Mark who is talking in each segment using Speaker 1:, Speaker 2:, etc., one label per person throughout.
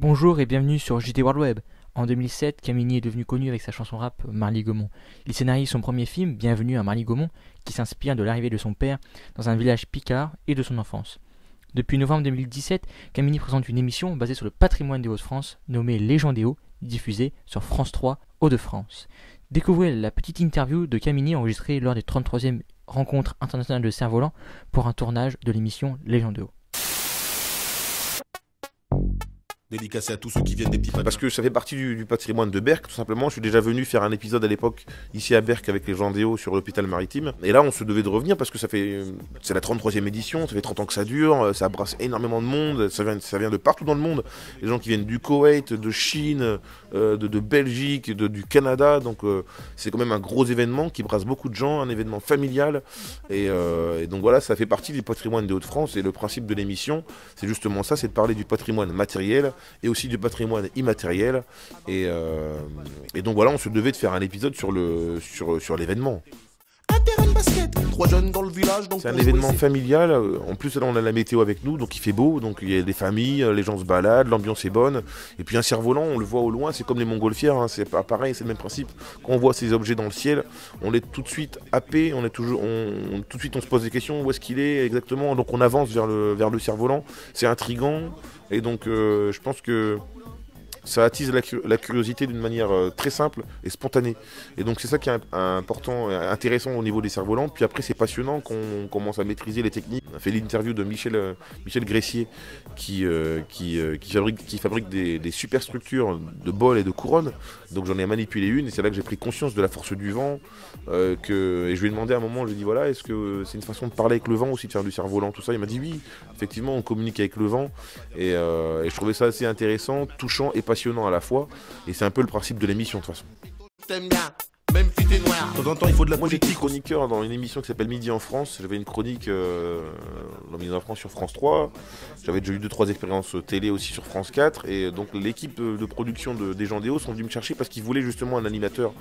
Speaker 1: Bonjour et bienvenue sur JT World Web. En 2007, Camini est devenu connu avec sa chanson rap Marly Gaumont. Il scénarise son premier film, Bienvenue à Marly Gaumont, qui s'inspire de l'arrivée de son père dans un village picard et de son enfance. Depuis novembre 2017, Camini présente une émission basée sur le patrimoine des Hauts-de-France, nommée Les gens des Hauts, diffusée sur France 3 Hauts-de-France. Découvrez la petite interview de Camini enregistrée lors des 33e rencontres internationales de cerfs-volants pour un tournage de l'émission Les gens des Hauts.
Speaker 2: Dédicacé à tous ceux qui viennent des petits patrimoines. Parce que ça fait partie du patrimoine de Berck, tout simplement. Je suis déjà venu faire un épisode à l'époque, ici à Berck, avec les gens des Hauts sur l'hôpital maritime. Et là, on se devait de revenir parce que c'est la 33e édition, ça fait 30 ans que ça dure, ça brasse énormément de monde, ça vient de partout dans le monde. Les gens qui viennent du Koweït, de Chine, de Belgique, du Canada. Donc c'est quand même un gros événement qui brasse beaucoup de gens, un événement familial. Et donc voilà, ça fait partie du patrimoine des Hauts-de-France. Et le principe de l'émission, c'est justement ça, c'est de parler du patrimoine matériel et aussi du patrimoine immatériel. Et donc voilà, on se devait de faire un épisode sur l'événement. C'est un événement familial. En plus, là, on a la météo avec nous, donc il fait beau, donc il y a des familles, les gens se baladent, l'ambiance est bonne. Et puis un cerf-volant, on le voit au loin, c'est comme les montgolfières, hein, c'est pas pareil, c'est le même principe. Quand on voit ces objets dans le ciel, on est tout de suite happé, tout de suite on se pose des questions, où est-ce qu'il est exactement, donc on avance vers le cerf-volant. C'est intriguant, et donc je pense que ça attise la curiosité d'une manière très simple et spontanée. Et donc c'est ça qui est important, intéressant au niveau des cerfs-volants. Puis après c'est passionnant quand on commence à maîtriser les techniques. On a fait l'interview de Michel Gressier qui fabrique des superstructures de bols et de couronnes. Donc j'en ai manipulé une et c'est là que j'ai pris conscience de la force du vent. Et je lui ai demandé à un moment, je lui ai dit voilà, est-ce que c'est une façon de parler avec le vent aussi, de faire du cerf-volant, tout ça. Il m'a dit oui, effectivement on communique avec le vent. Et je trouvais ça assez intéressant, touchant et passionnant à la fois, et c'est un peu le principe de l'émission de toute façon. Même si t'es noir. De temps en temps, il faut de la politique. Moi j'étais chroniqueur dans une émission qui s'appelle Midi en France. J'avais une chronique dans Midi en France sur France 3. J'avais déjà eu 2-3 expériences télé aussi sur France 4. Et donc l'équipe de production des gens des Hauts sont venus me chercher parce qu'ils voulaient justement un animateur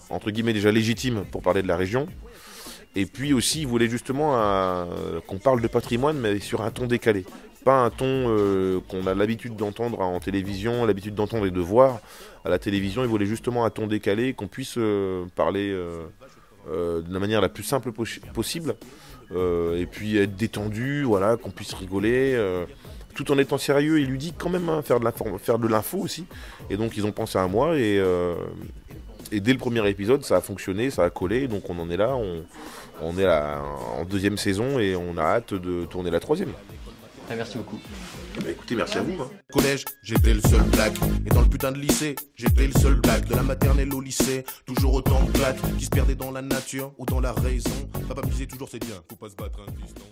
Speaker 2: entre guillemets déjà légitime pour parler de la région. Et puis aussi ils voulaient justement qu'on parle de patrimoine mais sur un ton décalé. Pas un ton qu'on a l'habitude d'entendre en télévision, l'habitude d'entendre et de voir à la télévision. Ils voulaient justement un ton décalé, qu'on puisse parler de la manière la plus simple possible, et puis être détendu, voilà, qu'on puisse rigoler, tout en étant sérieux et ludique quand même, hein, faire de l'info aussi. Et donc ils ont pensé à moi et dès le premier épisode, ça a fonctionné, ça a collé, donc on en est là, on est là en 2e saison et on a hâte de tourner la 3e.
Speaker 1: Merci beaucoup.
Speaker 2: Bah écoutez, merci à vous. Hein.
Speaker 3: Collège, j'étais le seul black. Et dans le putain de lycée, j'étais le seul black. De la maternelle au lycée, toujours autant de black qui se perdaient dans la nature ou dans la raison. Papa me disait toujours c'est bien, faut pas se battre un fiston.